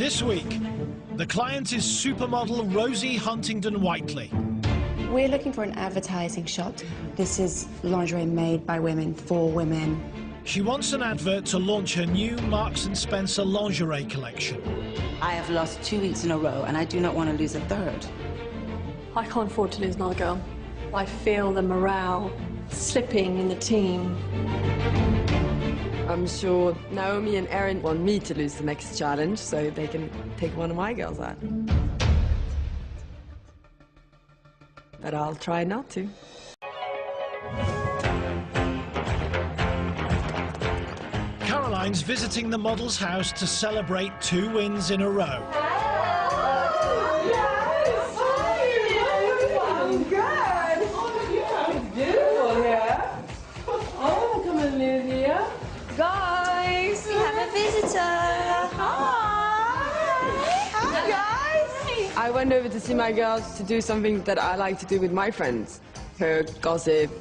This week, the client is supermodel Rosie Huntington-Whiteley. We're looking for an advertising shot. This is lingerie made by women for women. She wants an advert to launch her new Marks & Spencer lingerie collection. I have lost 2 weeks in a row, and I do not want to lose a third. I can't afford to lose another girl. I feel the morale slipping in the team. I'm sure Naomi and Erin want me to lose the next challenge so they can take one of my girls out. But I'll try not to. Caroline's visiting the model's house to celebrate 2 wins in a row. I'm good. It's beautiful here. Oh, come and live here. Guys, we have a visitor. Hi. Hi, guys. I went over to see my girls to do something that I like to do with my friends. So gossip,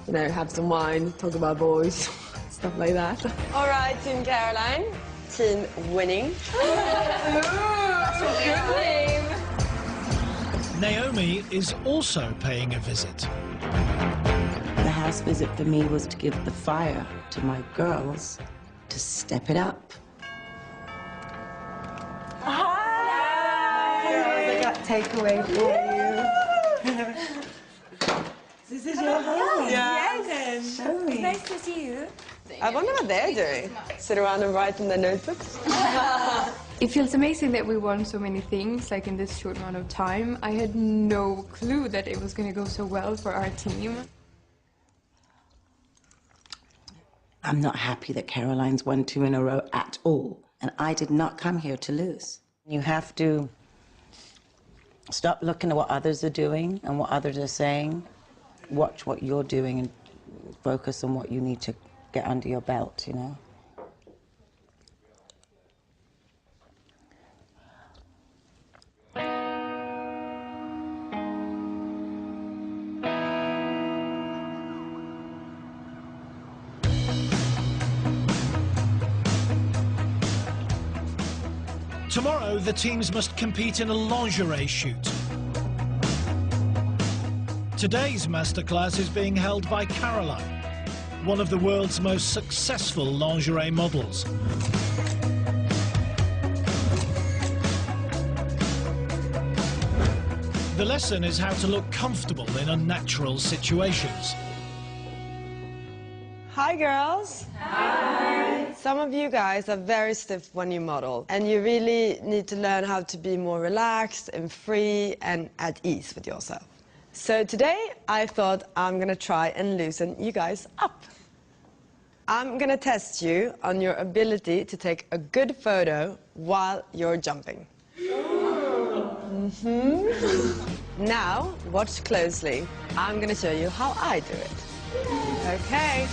you know, have some wine, talk about boys, stuff like that. All right, Team Caroline. Team winning. That's a good name. Naomi is also paying a visit. The house visit for me was to give the fire to my girls to step it up. I got takeaway for you. This is your home. Yes. Show me. Nice to see you. I wonder what they're doing. Sit around and write in their notebooks. It feels amazing that we won so many things, like in this short amount of time. I had no clue that it was going to go so well for our team. I'm not happy that Caroline's won 2 in a row at all, and I did not come here to lose. You have to stop looking at what others are doing and what others are saying. Watch what you're doing and focus on what you need to get under your belt, you know? Tomorrow, the teams must compete in a lingerie shoot. Today's masterclass is being held by Caroline, one of the world's most successful lingerie models. The lesson is how to look comfortable in unnatural situations. Hi, girls. Hi. Some of you guys are very stiff when you model, and you really need to learn how to be more relaxed and free and at ease with yourself. So today, I thought I'm gonna try and loosen you guys up. I'm gonna test you on your ability to take a good photo while you're jumping. Now, watch closely. I'm gonna show you how I do it. Okay.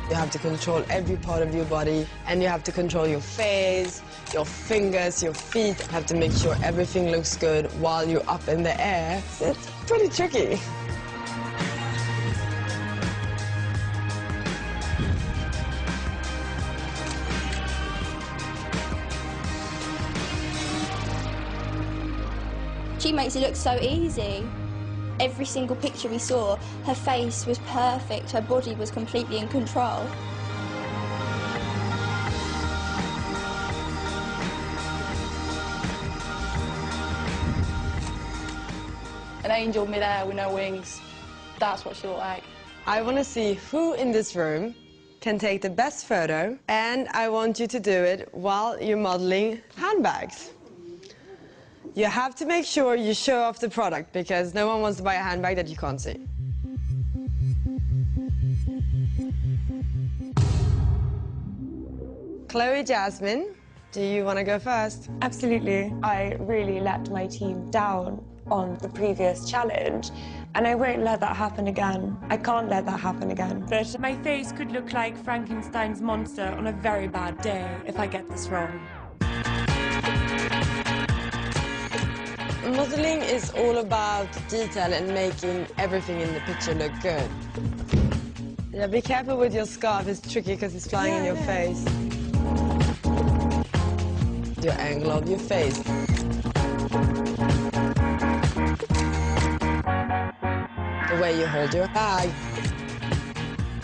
You have to control every part of your body, and you have to control your face, your fingers, your feet. You have to make sure everything looks good while you're up in the air. It's pretty tricky. She makes it look so easy. Every single picture we saw, her face was perfect, her body was completely in control. An angel mid-air with no wings. That's what she looked like. I want to see who in this room can take the best photo, and I want you to do it while you're modeling handbags. You have to make sure you show off the product, because no one wants to buy a handbag that you can't see. Chloe, Jasmine, do you want to go first? Absolutely. I really let my team down on the previous challenge, and I won't let that happen again. I can't let that happen again. But my face could look like Frankenstein's monster on a very bad day if I get this wrong. Modeling is all about detail and making everything in the picture look good. Yeah, be careful with your scarf. It's tricky because it's flying in your face. your angle of your face. The way you hold your bag.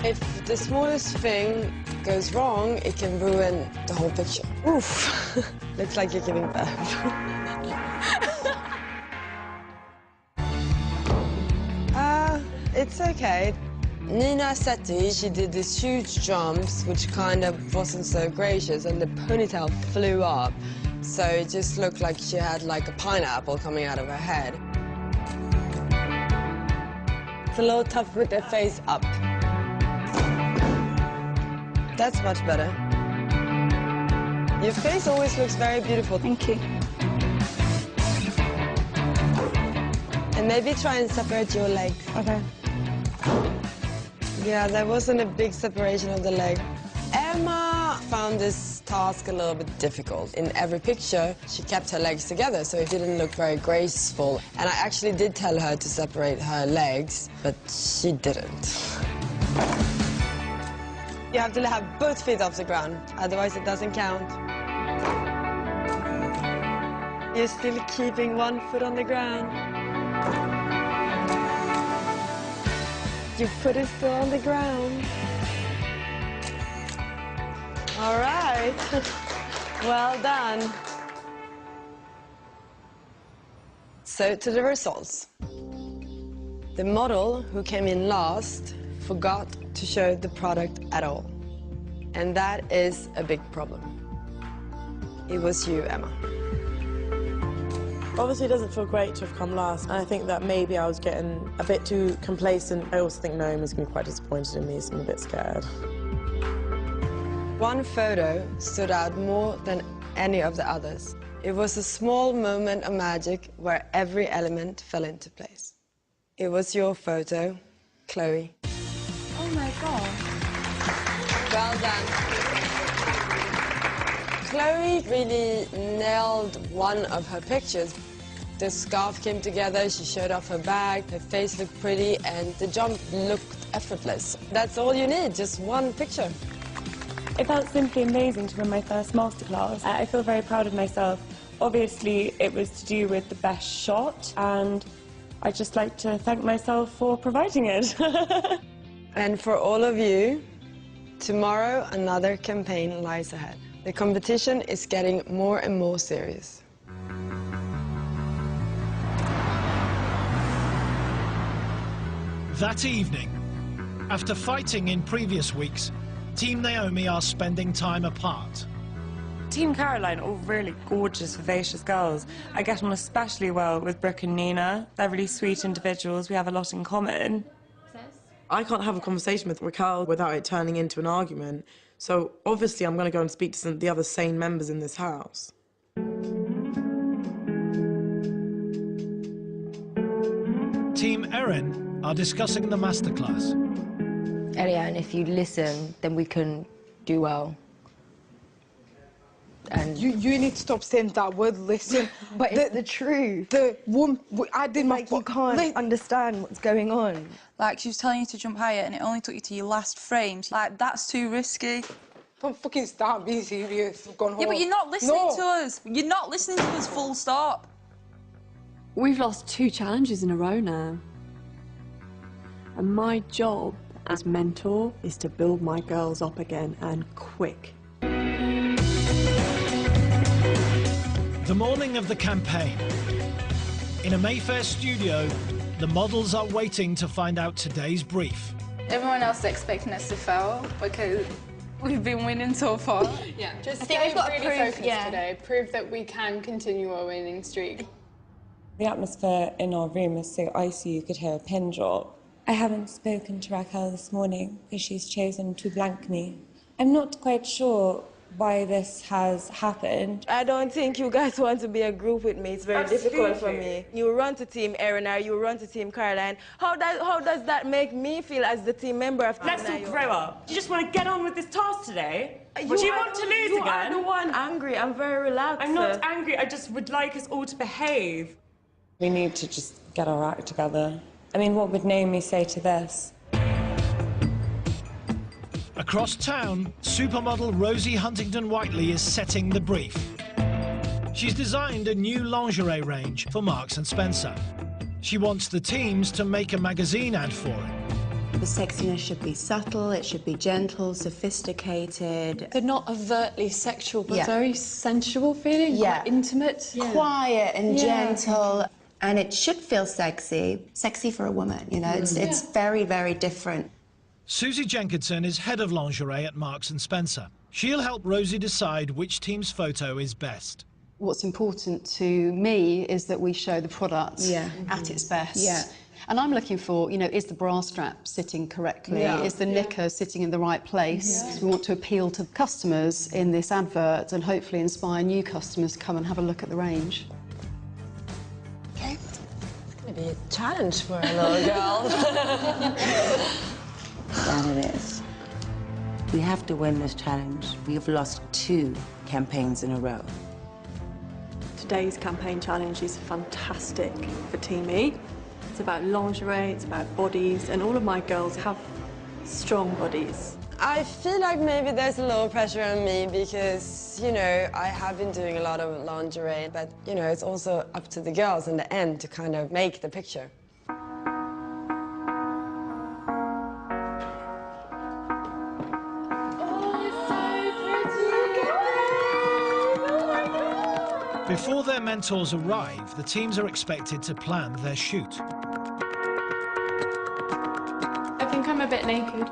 If the smallest thing goes wrong, it can ruin the whole picture. Oof. Looks like you're giving birth. It's okay. Nina Setti, she did these huge jumps, which kind of wasn't so gracious, and the ponytail flew up. So it just looked like she had like a pineapple coming out of her head. It's a little tough with the face up. That's much better. Your face always looks very beautiful. Thank you. And maybe try and separate your legs. Okay. Yeah, there wasn't a big separation of the leg. Emma found this task a little bit difficult. In every picture, she kept her legs together, so it didn't look very graceful. And I actually did tell her to separate her legs, but she didn't. You have to have both feet off the ground, otherwise it doesn't count. You're still keeping one foot on the ground. Your foot is still on the ground. All right. Well done. So to the results. The model who came in last forgot to show the product at all. And that is a big problem. It was you, Emma. Obviously, it doesn't feel great to have come last, and I think that maybe I was getting a bit too complacent. I also think Naomi's going to be quite disappointed in me, so I'm a bit scared. One photo stood out more than any of the others. It was a small moment of magic where every element fell into place. It was your photo, Chloe. Oh my God. Well done. Chloe really nailed one of her pictures. The scarf came together, she showed off her bag, her face looked pretty, and the jump looked effortless. That's all you need, just one picture. It felt simply amazing to win my first masterclass. I feel very proud of myself. Obviously, it was to do with the best shot, and I'd just like to thank myself for providing it. And for all of you, tomorrow another campaign lies ahead. The competition is getting more and more serious. That evening, after fighting in previous weeks, Team Naomi are spending time apart. Team Caroline, all really gorgeous, vivacious girls. I get on especially well with Brooke and Nina. They're really sweet individuals. We have a lot in common. I can't have a conversation with Raquel without it turning into an argument. So obviously I'm going to go and speak to some of the other sane members in this house. Team Erin are discussing the masterclass. Eliane, if you listen, then we can do well. And you need to stop saying that word, listen. But it's the truth. The one, I did my... Like, you can't understand what's going on. Like, she was telling you to jump higher and it only took you to your last frame. Like, that's too risky. Don't fucking start being serious. You've gone home. Yeah, but you're not listening to us. You're not listening to us, full stop. We've lost 2 challenges in a row now. And my job as mentor is to build my girls up again, and quick. The morning of the campaign. In a Mayfair studio, the models are waiting to find out today's brief. Everyone else is expecting us to fail because we've been winning so far. Yeah, just I think we've got to really prove, focused yeah. today. Prove that we can continue our winning streak. The atmosphere in our room is so icy you could hear a pin drop. I haven't spoken to Raquel this morning because she's chosen to blank me. I'm not quite sure why this has happened. I don't think you guys want to be a group with me. It's very difficult for me. You run to Team Erin or you run to Team Caroline. How does that make me feel as the team member of Team Let's all grow up. Do you just want to get on with this task today? Do you want to lose again? You are the one angry. I'm very relaxed. I'm not angry. I just would like us all to behave. We need to just get our act together. I mean, what would Naomi say to this? Across town, supermodel Rosie Huntington-Whiteley is setting the brief. She's designed a new lingerie range for Marks & Spencer. She wants the teams to make a magazine ad for it. The sexiness should be subtle, it should be gentle, sophisticated. They're not overtly sexual, but very sensual feeling, quite intimate. Quiet and gentle. And it should feel sexy. Sexy for a woman, you know, it's very, very different. Susie Jenkinson is head of lingerie at Marks & Spencer. She'll help Rosie decide which team's photo is best. What's important to me is that we show the product at its best. And I'm looking for, you know, is the bra strap sitting correctly? Is the knicker sitting in the right place? We want to appeal to customers in this advert and hopefully inspire new customers to come and have a look at the range. Okay, it's going to be a challenge for a little girl. That it is. We have to win this challenge. We have lost 2 campaigns in a row. Today's campaign challenge is fantastic for Team E. It's about lingerie, it's about bodies, and all of my girls have strong bodies. I feel like maybe there's a little pressure on me because, you know, I have been doing a lot of lingerie, but, you know, it's also up to the girls in the end to kind of make the picture. Before their mentors arrive, the teams are expected to plan their shoot. I think I'm a bit naked.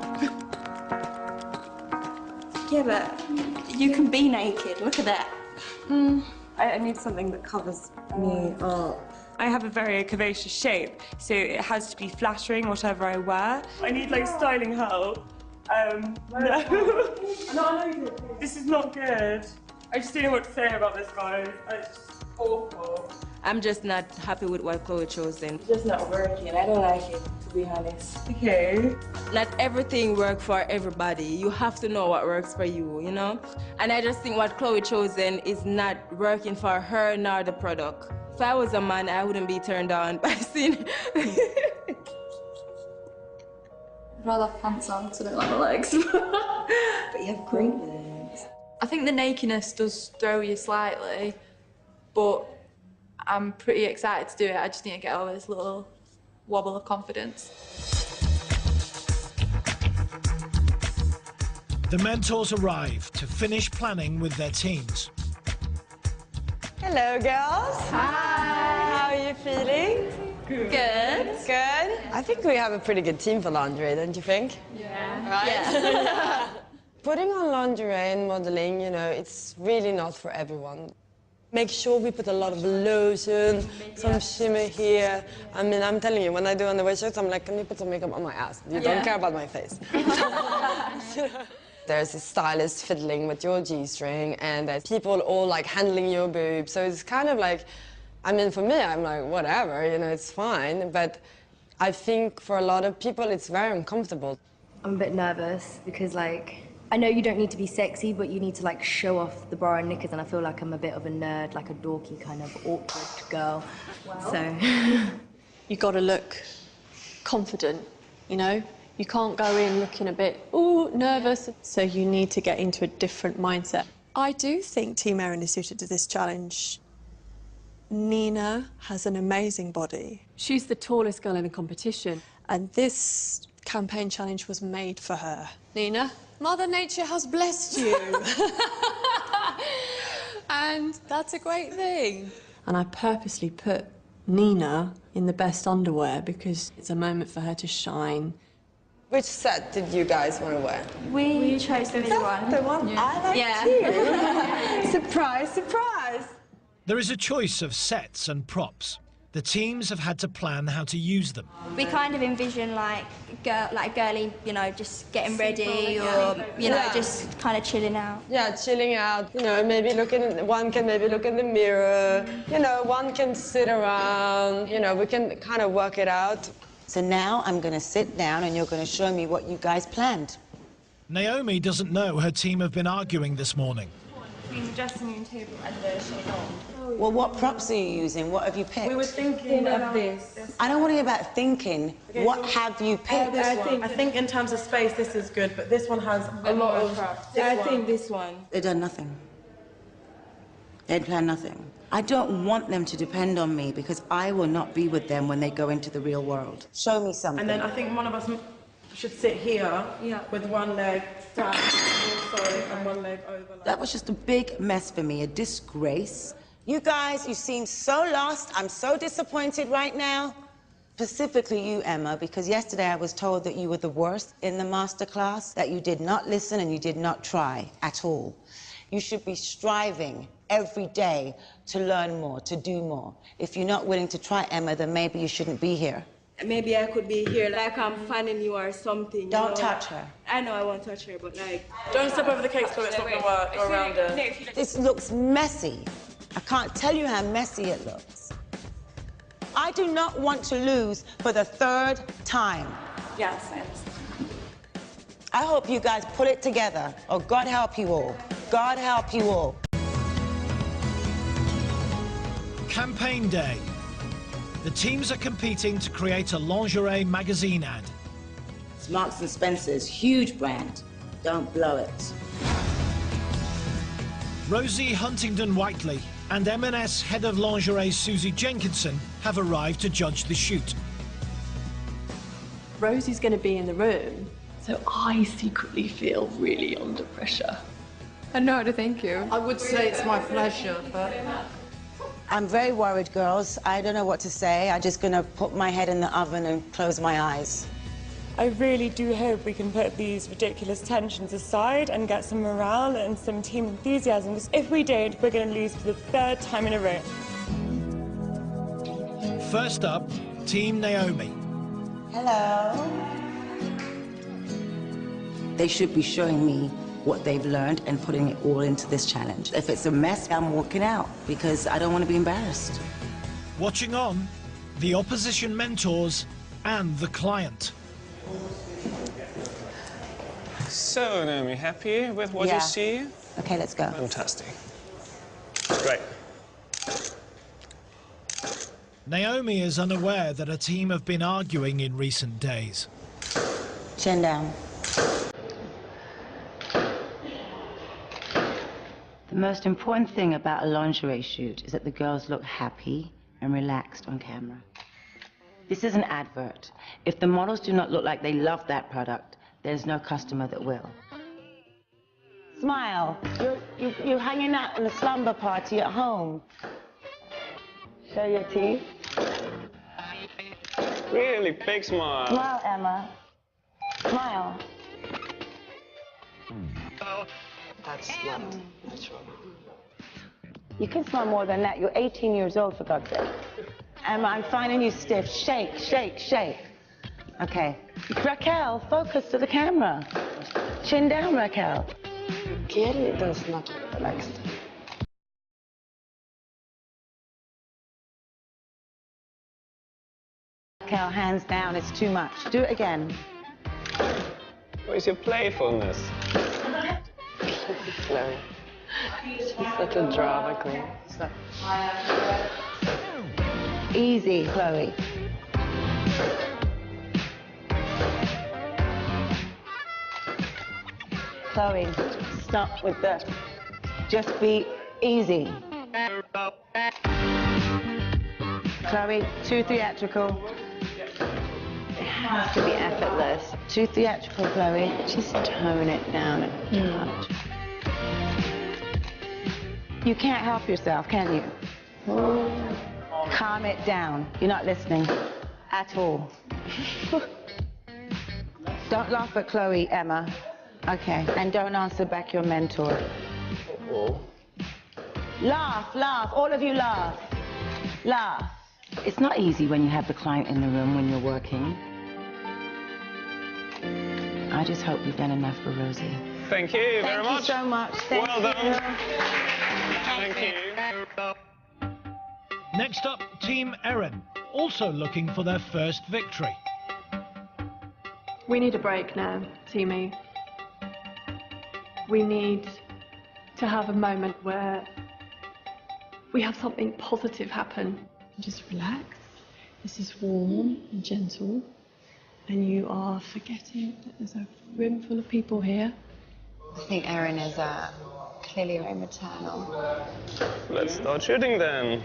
Yeah, but you can be naked. Look at that. I need something that covers me up. I have a very curvaceous shape, so it has to be flattering, whatever I wear. I need, like, styling help. No. This is not good. I just don't know what to say about this, guys. It's awful. I'm just not happy with what Chloe chose in. It's just not working. I don't like it, to be honest. Okay. Not everything works for everybody. You have to know what works for you, you know? And I just think what Chloe chosen is not working for her nor the product. If I was a man, I wouldn't be turned on by seeing I'd rather have pants on because I don't like my legs. But you have great legs. I think the nakedness does throw you slightly, but I'm pretty excited to do it. I just need to get over this little wobble of confidence. The mentors arrive to finish planning with their teams. Hello, girls. Hi. How are you feeling? Good. Good? I think we have a pretty good team for lingerie, don't you think? Yeah. Right? Yeah. Putting on lingerie and modeling, you know, it's really not for everyone. Make sure we put a lot of lotion, some shimmer here. I mean, I'm telling you, when I do underwear shirts, I'm like, can you put some makeup on my ass? You don't care about my face. There's a stylist fiddling with your G-string, and there's people all like handling your boobs. So it's kind of like, I mean, for me, I'm like, whatever, you know, it's fine. But I think for a lot of people, it's very uncomfortable. I'm a bit nervous because, like, I know you don't need to be sexy, but you need to, like, show off the bra and knickers, and I feel like I'm a bit of a nerd, like a dorky kind of awkward girl. Well. So You got to look confident, you know? You can't go in looking a bit, ooh, nervous. So you need to get into a different mindset. I do think Team Erin is suited to this challenge. Nina has an amazing body. She's the tallest girl in the competition. And this campaign challenge was made for her. Nina, Mother Nature has blessed you. And that's a great thing. And I purposely put Nina in the best underwear because it's a moment for her to shine. Which set did you guys want to wear? We chose this one. The one I like too. Surprise, surprise. There is a choice of sets and props. The teams have had to plan how to use them. We kind of envision like girly, you know, just getting ready or, you know, just kind of chilling out. Yeah, chilling out. You know, maybe one can maybe look in the mirror. You know, one can sit around. You know, we can kind of work it out. So now I'm going to sit down and you're going to show me what you guys planned. Naomi doesn't know her team have been arguing this morning. Between the dressing room table and the chaise. Well, what props are you using? What have you picked? We were thinking of this. I don't want to hear about thinking. Okay, what have you picked? I think in terms of space, this is good, but this one has a lot of... I think this one. They've done nothing. They had planned nothing. I don't want them to depend on me because I will not be with them when they go into the real world. Show me something. And then I think one of us should sit here with one leg stacked, and one leg over. That was just a big mess for me, a disgrace. You guys, you seem so lost. I'm so disappointed right now. Specifically you, Emma, because yesterday I was told that you were the worst in the masterclass, that you did not listen and you did not try at all. You should be striving every day to learn more, to do more. If you're not willing to try, Emma, then maybe you shouldn't be here. Maybe I could be here like I'm fanning you or something. Don't touch her. I know I won't touch her, but like... Don't step over the cake so it's not going to work. Go around it. This looks messy. I can't tell you how messy it looks. I do not want to lose for the 3rd time. Yes, I understand. I hope you guys pull it together, or God help you all. God help you all. Campaign day. The teams are competing to create a lingerie magazine ad. It's Marks & Spencer's, huge brand. Don't blow it. Rosie Huntington-Whiteley and M&S head of lingerie Susie Jenkinson have arrived to judge the shoot. Rosie's going to be in the room, so I secretly feel really under pressure. I know how to thank you. I would say it's my pleasure, but... I'm very worried, girls. I don't know what to say. I'm just gonna put my head in the oven and close my eyes. I really do hope we can put these ridiculous tensions aside and get some morale and some team enthusiasm. Because if we don't, we're going to lose for the 3rd time in a row. First up, Team Naomi. Hello. They should be showing me what they've learned and putting it all into this challenge. If it's a mess, I'm walking out because I don't want to be embarrassed. Watching on, the opposition mentors and the client. So, Naomi, happy with what you see? Okay, let's go. Fantastic. Great. Naomi is unaware that a team have been arguing in recent days. Chin down. The most important thing about a lingerie shoot is that the girls look happy and relaxed on camera. This is an advert. If the models do not look like they love that product, there's no customer that will. Smile. You're hanging out in a slumber party at home. Show your teeth. Really big smile. Smile, Emma. Smile. That's not natural. You can smile more than that. You're 18 years old, for God's sake. Emma, I'm finding you stiff. Shake, shake, shake. Okay. Raquel, focus to the camera. Chin down, Raquel. Kelly does not look relaxed. Raquel, hands down. It's too much. Do it again. Where's your playfulness? Chloe. She's such a drama queen. Easy, Chloe. Chloe, stop with the... Just be easy. Chloe, too theatrical. It has to be effortless. Too theatrical, Chloe. Just tone it down a touch. You can't help yourself, can you? Calm it down. You're not listening at all. Don't laugh at Chloe, Emma. Okay, and don't answer back your mentor. Laugh, laugh, all of you laugh. Laugh. It's not easy when you have the client in the room when you're working. I just hope you've done enough for Rosie. Thank you very much. Thank you so much. Thank well done. Thank you. Next up, Team Erin, also looking for their first victory. We need a break now, Team E. We need to have a moment where we have something positive happen. Just relax. This is warm and gentle. And you are forgetting that there's a room full of people here. I think Erin is clearly very maternal. Let's start shooting then.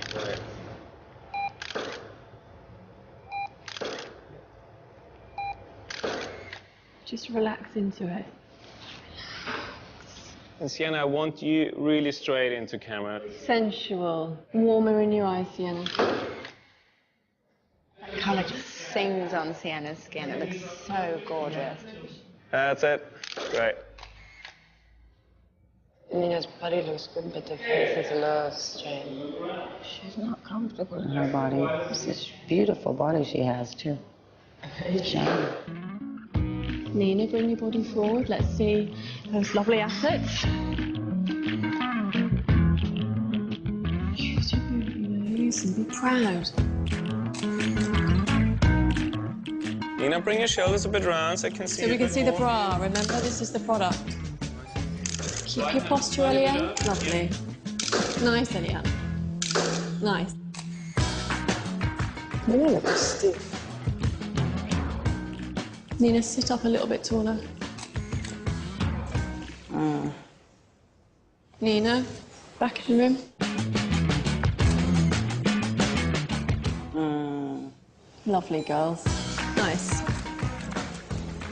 Just relax into it. And Sienna, I want you really straight into camera. Sensual. Warmer in your eyes, Sienna. That colour just sings on Sienna's skin. It looks so gorgeous. That's it. Great. Nina's body looks good, but the face is a little strained. She's not comfortable in her body. It's this beautiful body she has, too. Shame. Nina, bring your body forward. Let's see those lovely assets. Use your nose and be proud. Nina, bring your shoulders a bit round so I can see. So we can see the bra. Remember, this is the product. Keep your posture, Eliane. Lovely. Nice, Eliane. Nice. Nina looks stiff. Nina, sit up a little bit taller. Nina, back in the room. Lovely girls. Nice.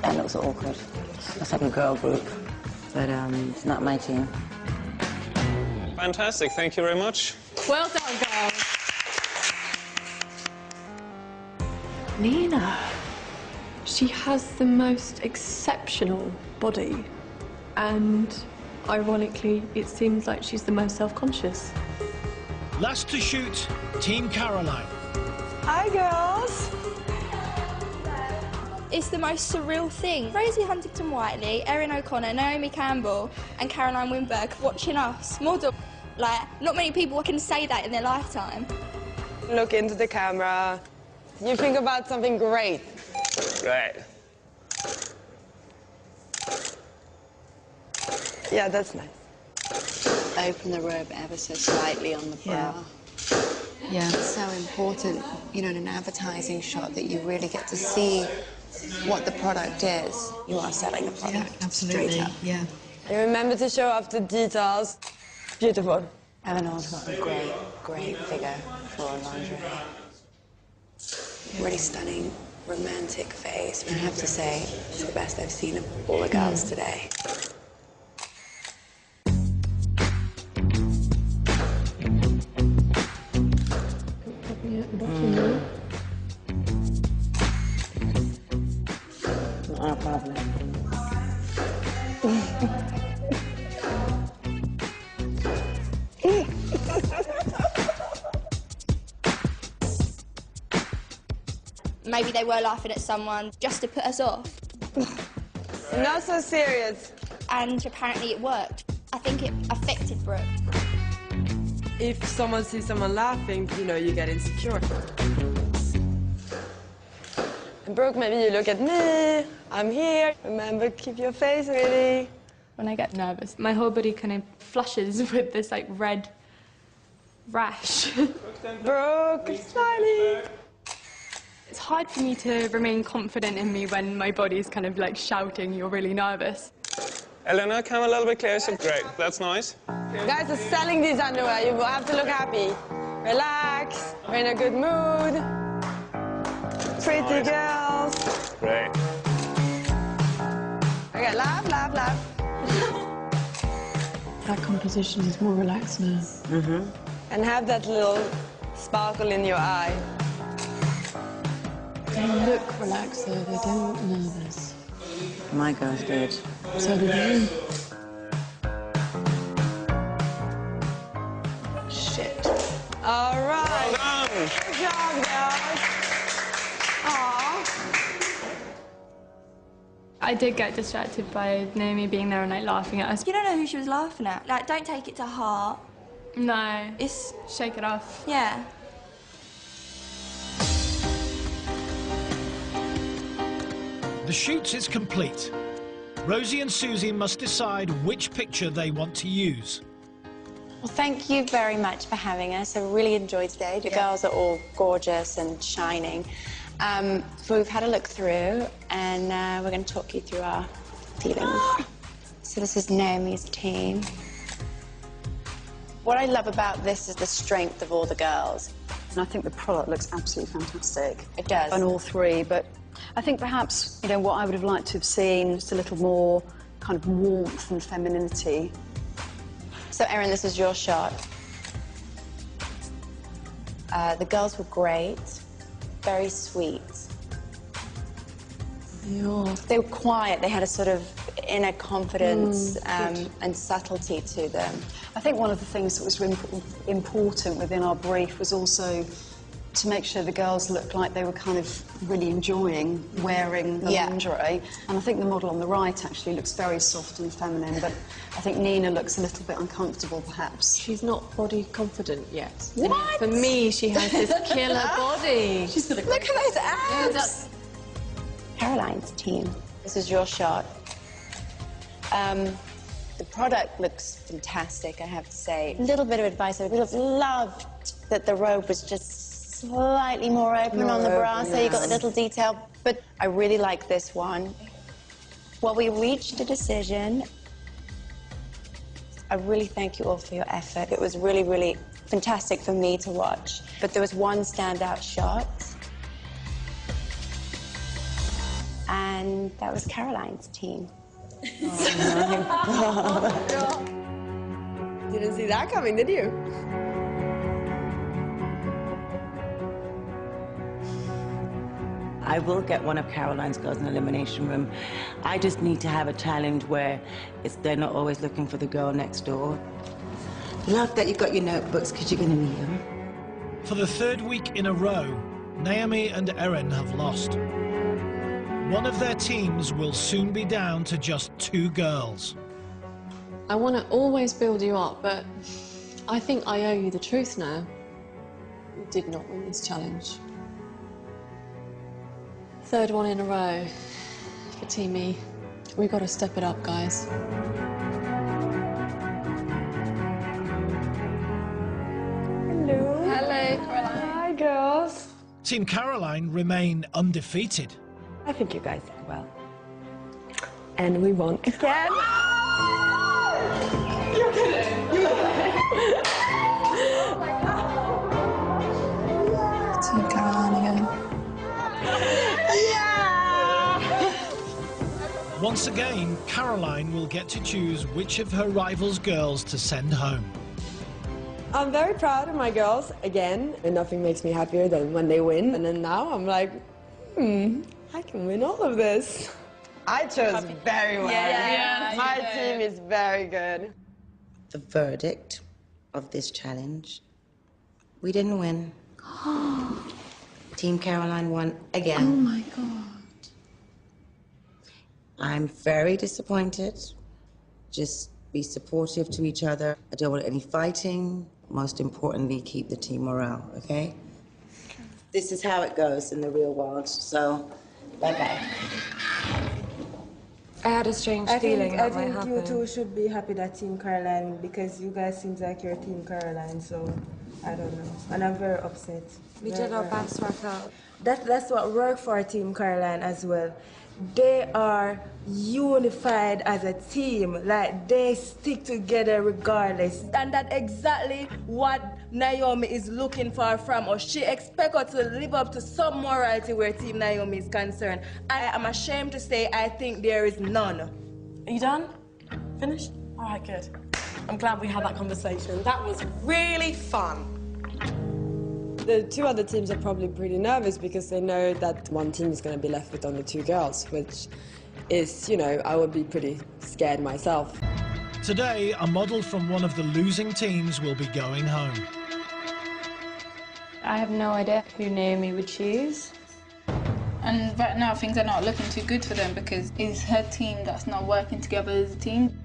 That looks awkward. Looks like a girl group, but it's not my team. Fantastic, thank you very much. Well done, girls. Nina. She has the most exceptional body, and ironically, it seems like she's the most self-conscious. Last to shoot, Team Caroline. Hi, girls. It's the most surreal thing. Rosie Huntington-Whiteley, Erin O'Connor, Naomi Campbell and Caroline Winberg watching us model. Like, not many people can say that in their lifetime. Look into the camera. You think about something great. Great. Yeah, that's nice. Open the robe ever so slightly on the bra. Yeah. It's so important, you know, in an advertising shot that you really get to see what the product is. You are selling a product. Yeah, absolutely. Straight up. Yeah. And remember to show off the details. Beautiful. Eleanor's got a great, great figure for lingerie. Really stunning, romantic face. I have to say, it's the best I've seen of all the girls today. No problem. Maybe they were laughing at someone just to put us off. Not so serious. And apparently it worked. I think it affected Brooke. If someone sees someone laughing, you know, you get insecure. And Brooke, maybe you look at me. I'm here. Remember, keep your face ready. When I get nervous, my whole body kind of flushes with this like red rash. Brooke, smiley. It's hard for me to remain confident in me when my body's kind of like shouting, you're really nervous. Eleanor, come a little bit closer. Great, that's nice. You guys are selling these underwear. You have to look happy. Relax. We're in a good mood. Pretty girls. Great. Okay, laugh, laugh, laugh. That composition is more relaxed now. And have that little sparkle in your eye. They look relaxed though, they don't look nervous. My girls did. So did you. Shit. All right. Well done. Good job, girls. Aww. I did get distracted by Naomi being there and like laughing at us. You don't know who she was laughing at. Like, don't take it to heart. No, It's, shake it off. yeah. The shoot is complete. Rosie and Susie must decide which picture they want to use. Well, thank you very much for having us. I really enjoyed today. The girls are all gorgeous and shining. So we've had a look through, and we're going to talk you through our feelings. So this is Naomi's team. What I love about this is the strength of all the girls. And I think the product looks absolutely fantastic. It does. On all three, but I think perhaps, you know, what I would have liked to have seen just a little more kind of warmth and femininity. So, Erin, this is your shot. The girls were great, very sweet. Yeah. They were quiet. They had a sort of inner confidence and subtlety to them. I think one of the things that was important within our brief was also to make sure the girls looked like they were kind of really enjoying wearing the lingerie. And I think the model on the right actually looks very soft and feminine, but I think Nina looks a little bit uncomfortable, perhaps. She's not body confident yet. What? For me, she has this killer body. She's got look at those abs! Caroline's team. This is your shot. The product looks fantastic, I have to say. A little bit of advice, I would have loved that the robe was just slightly more open on the bra, so you got the little detail. But I really like this one. Well, we reached a decision. I really thank you all for your effort. It was really, really fantastic for me to watch. But there was one standout shot. And that was Caroline's team. Oh my God. Didn't see that coming, did you? I will get one of Caroline's girls in the elimination room. I just need to have a challenge where they're not always looking for the girl next door. Love that you got your notebooks, because you're going to need them. For the third week in a row, Naomi and Erin have lost. One of their teams will soon be down to just 2 girls. I want to always build you up, but I think I owe you the truth now. You did not win this challenge. Third one in a row for Team E. We've got to step it up, guys. Hello. Hello, Caroline. Hi, girls. Team Caroline remain undefeated. I think you guys did well. And we won again. You're kidding. Team Caroline again. Once again, Caroline will get to choose which of her rivals' girls to send home. I'm very proud of my girls again, and nothing makes me happier than when they win. And then now I'm like, I can win all of this. I chose very well. Yeah, my team is very good. The verdict of this challenge, we didn't win. Team Caroline won again. Oh my God. I'm very disappointed. Just be supportive to each other. I don't want any fighting. Most importantly, keep the team morale, okay? This is how it goes in the real world, so bye-bye. I had a strange feeling I that might think happen. you two should be happy that Team Caroline won, because you guys seem like you're Team Caroline, so I don't know. And I'm very upset. We did our best work out. That's what worked for Team Caroline as well. They are unified as a team, like they stick together regardless. And that's exactly what Naomi is looking for from us. She expects us to live up to some morality where Team Naomi is concerned. I am ashamed to say I think there is none. Are you done? Finished? All right, good. I'm glad we had that conversation. That was really fun. The 2 other teams are probably pretty nervous because they know that one team is going to be left with only 2 girls, which is, you know, I would be pretty scared myself. Today, a model from one of the losing teams will be going home. I have no idea who Naomi would choose. And right now, things are not looking too good for them because it's her team that's not working together as a team.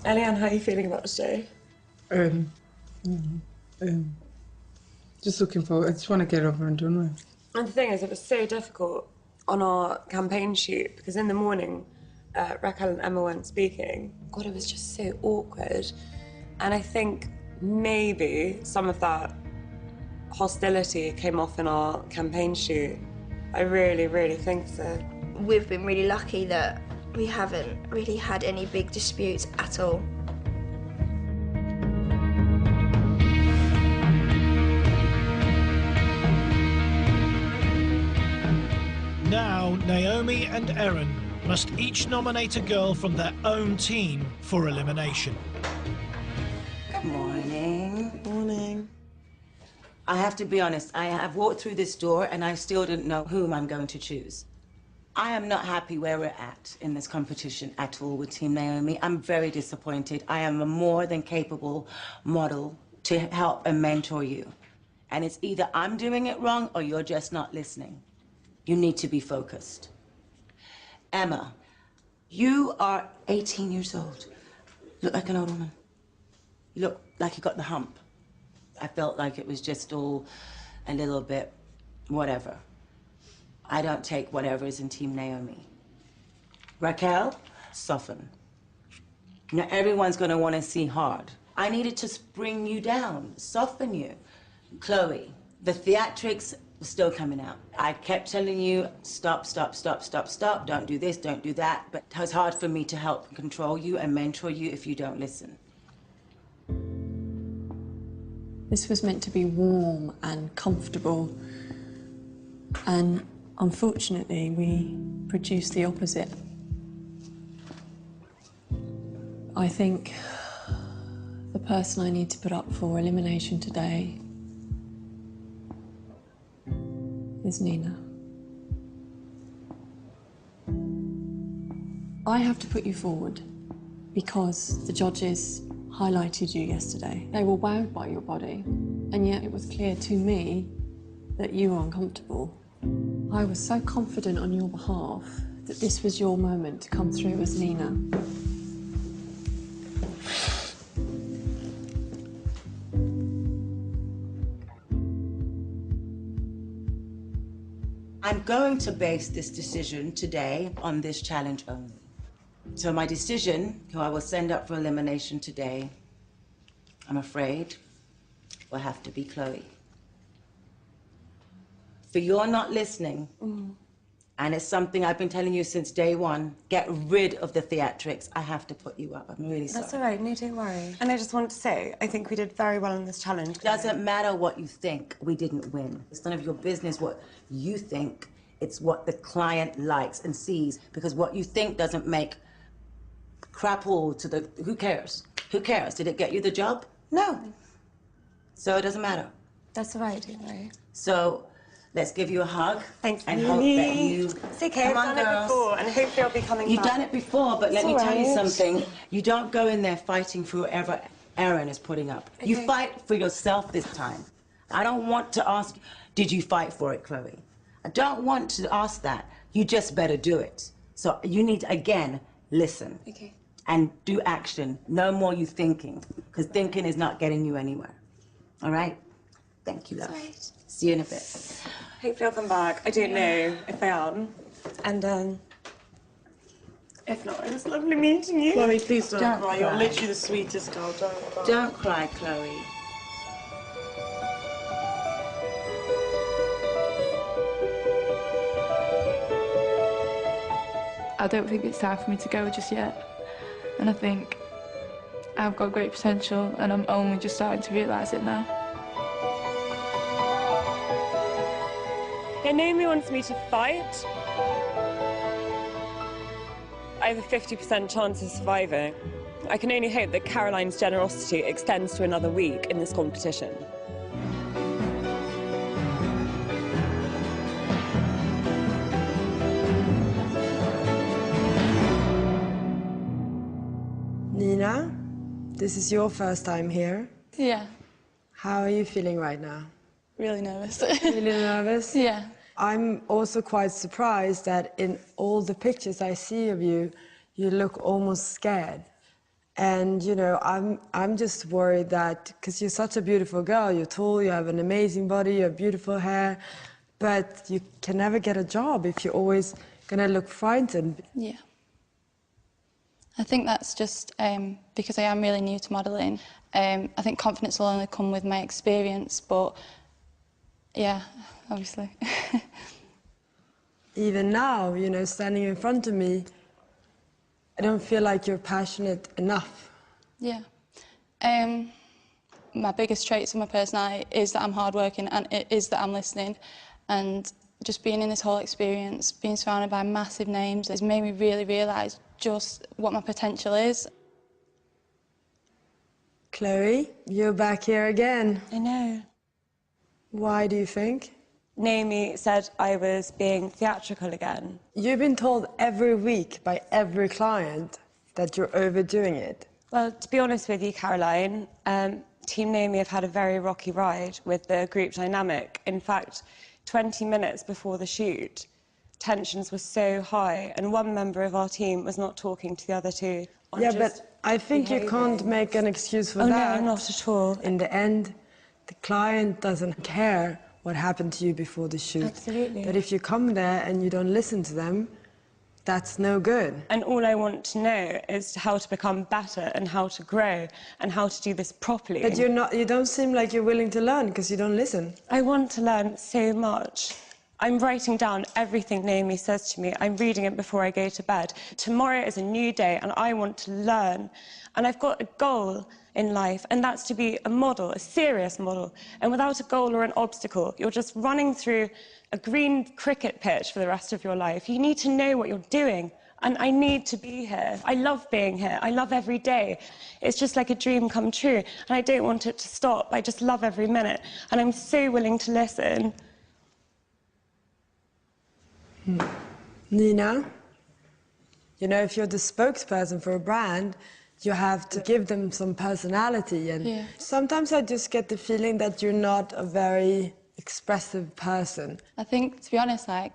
Eliane, how are you feeling about this day? Just looking forward. I just want to get over and done with. And the thing is, it was so difficult on our campaign shoot because in the morning, Raquel and Emma weren't speaking. God, it was just so awkward. And I think maybe some of that hostility came off in our campaign shoot. I really, really think so. We've been really lucky that we haven't really had any big disputes at all. Naomi and Erin must each nominate a girl from their own team for elimination. Good morning. Morning. I have to be honest, I have walked through this door and I still didn't know whom I'm going to choose. I am not happy where we're at in this competition at all with Team Naomi. I'm very disappointed. I am a more than capable model to help and mentor you. And it's either I'm doing it wrong or you're just not listening. You need to be focused. Emma, you are 18 years old. Look like an old woman. You look like you got the hump. I felt like it was just all a little bit whatever. I don't take whatever is in Team Naomi. Raquel, soften. Now everyone's gonna wanna see hard. I needed to bring you down, soften you. Chloe, the theatrics were still coming out. I kept telling you, stop, stop, stop, stop, stop, don't do this, don't do that, but it was hard for me to help control you and mentor you if you don't listen. This was meant to be warm and comfortable, and unfortunately, we produced the opposite. I think the person I need to put up for elimination today is Nina. I have to put you forward because the judges highlighted you yesterday. They were wowed by your body, and yet it was clear to me that you were uncomfortable. I was so confident on your behalf that this was your moment to come through as Nina. I'm going to base this decision today on this challenge only. So my decision, who I will send up for elimination today, I'm afraid, will have to be Chloe. For you're not listening, and it's something I've been telling you since day one, get rid of the theatrics. I have to put you up. I'm really sorry. That's all right, no, don't worry. And I just want to say, I think we did very well in this challenge. Doesn't matter what you think, we didn't win. It's none of your business what you think. It's what the client likes and sees, because what you think doesn't make crap all to the, who cares? Who cares? Did it get you the job? No. So it doesn't matter. That's all right, don't worry. So let's give you a hug. Thanks, and hope that you... It's okay, I've done it before, and hopefully I'll be coming You've back. done it before, but let me tell you something. You don't go in there fighting for whoever Erin is putting up. Okay. You fight for yourself this time. I don't want to ask, did you fight for it, Chloe? I don't want to ask that. You just better do it. So you need to, again, listen. Okay. And do action. No more you thinking, because thinking is not getting you anywhere. All right? Thank you, love. Right. See you in a bit. Hopefully I'll come back. I don't know if I am. And, if not, it was lovely meeting you. Chloe, please don't cry. cry. You're literally the sweetest girl. Don't cry. Don't cry, Chloe. I don't think it's time for me to go just yet. And I think I've got great potential, and I'm only just starting to realise it now. Yeah, Naomi wants me to fight. I have a 50% chance of surviving. I can only hope that Caroline's generosity extends to another week in this competition. Nina, this is your first time here. Yeah. How are you feeling right now? Really nervous. Really nervous? Yeah. I'm also quite surprised that in all the pictures I see of you, you look almost scared. And, you know, I'm just worried that, because you're such a beautiful girl, you're tall, you have an amazing body, you have beautiful hair, but you can never get a job if you're always gonna look frightened. Yeah. I think that's just because I am really new to modelling. I think confidence will only come with my experience, but yeah, obviously. Even now, you know, standing in front of me, I don't feel like you're passionate enough. Yeah. My biggest traits of my personality is that I'm hardworking, and it is that I'm listening. And just being in this whole experience, being surrounded by massive names, has made me really realise just what my potential is. Chloe, you're back here again. I know. Why do you think? Naomi said I was being theatrical again. You've been told every week by every client that you're overdoing it. Well, to be honest with you, Caroline, Team Naomi have had a very rocky ride with the group dynamic. In fact, 20 minutes before the shoot, tensions were so high, and one member of our team was not talking to the other two. Yeah, but I think you can't make an excuse for that. No, not at all. In the end, the client doesn't care what happened to you before the shoot. Absolutely. But if you come there and you don't listen to them, that's no good. And all I want to know is how to become better and how to grow and how to do this properly. But you don't seem like you're willing to learn because you don't listen. I want to learn so much. I'm writing down everything Naomi says to me. I'm reading it before I go to bed. Tomorrow is a new day and I want to learn. And I've got a goal in life, and that's to be a model, a serious model. And without a goal or an obstacle, you're just running through a green cricket pitch for the rest of your life. You need to know what you're doing. And I need to be here. I love being here. I love every day. It's just like a dream come true. And I don't want it to stop. I just love every minute. And I'm so willing to listen. Nina, you know, if you're the spokesperson for a brand, you have to give them some personality. And sometimes I just get the feeling that you're not a very expressive person. I think, to be honest, like,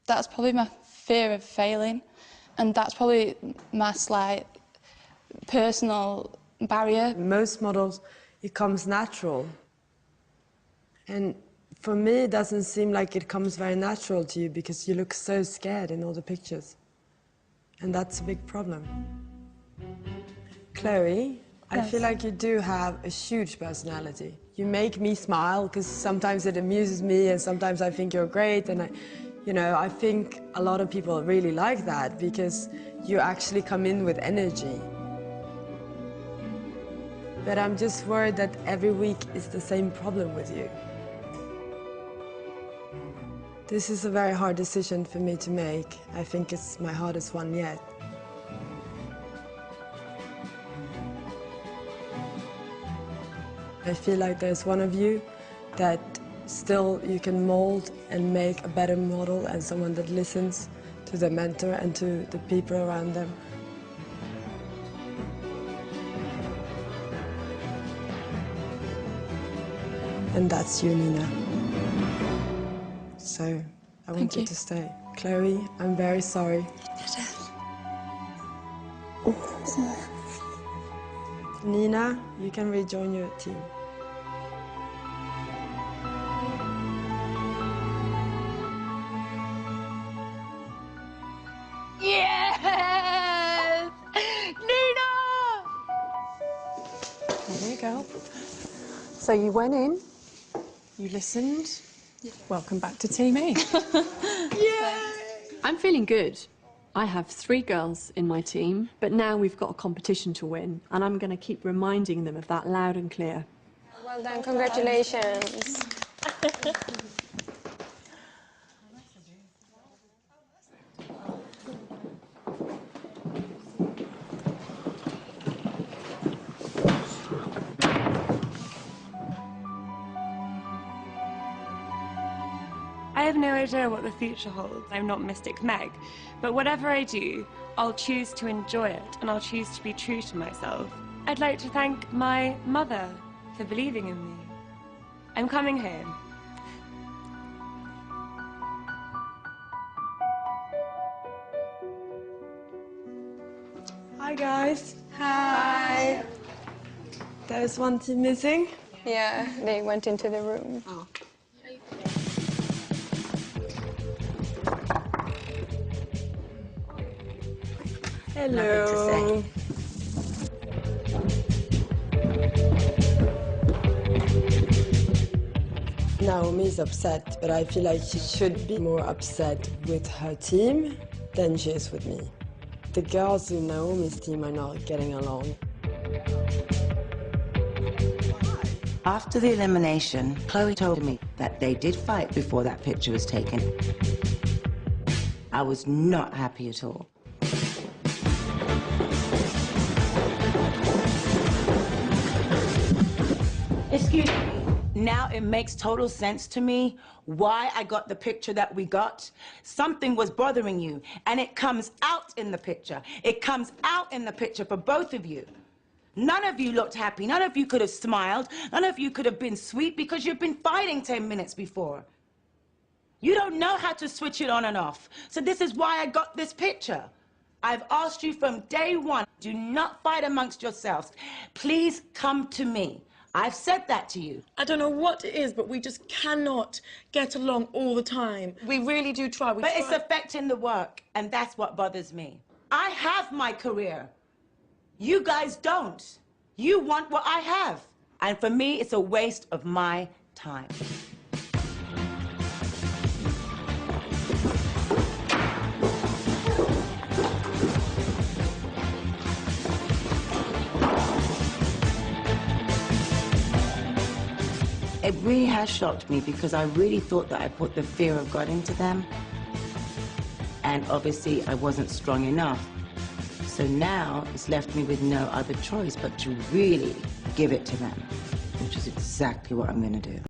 that's probably my fear of failing, and that's probably my slight personal barrier. Most models, it comes natural. And for me, it doesn't seem like it comes very natural to you because you look so scared in all the pictures. And that's a big problem. Chloe, I feel like you do have a huge personality. You make me smile because sometimes it amuses me and sometimes I think you're great, and I think a lot of people really like that because you actually come in with energy. But I'm just worried that every week is the same problem with you. This is a very hard decision for me to make. I think it's my hardest one yet. I feel like there's one of you that still you can mold and make a better model, and someone that listens to the mentor and to the people around them. And that's you, Nina. So I want you to stay. Chloe, I'm very sorry. Nina, you can rejoin your team. Yes! Nina! There you go. So you went in, you listened. Yeah. Welcome back to Team E. Yay! I'm feeling good. I have 3 girls in my team, but now we've got a competition to win, and I'm going to keep reminding them of that loud and clear. Well done, congratulations. I have no idea what the future holds. I'm not Mystic Meg, but whatever I do, I'll choose to enjoy it and I'll choose to be true to myself. I'd like to thank my mother for believing in me. I'm coming home. Hi, guys. Hi. There's one team missing. Yeah, they went into the room. Oh. Hello. Naomi's upset, but I feel like she should be more upset with her team than she is with me. The girls in Naomi's team are not getting along. After the elimination, Chloe told me that they did fight before that picture was taken. I was not happy at all. Excuse me. Now it makes total sense to me why I got the picture that we got. Something was bothering you, and it comes out in the picture. It comes out in the picture for both of you. None of you looked happy. None of you could have smiled. None of you could have been sweet because you've been fighting 10 minutes before. You don't know how to switch it on and off. So this is why I got this picture. I've asked you from day one, do not fight amongst yourselves. Please come to me. I've said that to you. I don't know what it is, but we just cannot get along all the time. We really do try. But it's affecting the work, and that's what bothers me. I have my career. You guys don't. You want what I have. And for me, it's a waste of my time. It really has shocked me because I really thought that I put the fear of God into them. And obviously, I wasn't strong enough. So now it's left me with no other choice but to really give it to them, which is exactly what I'm going to do.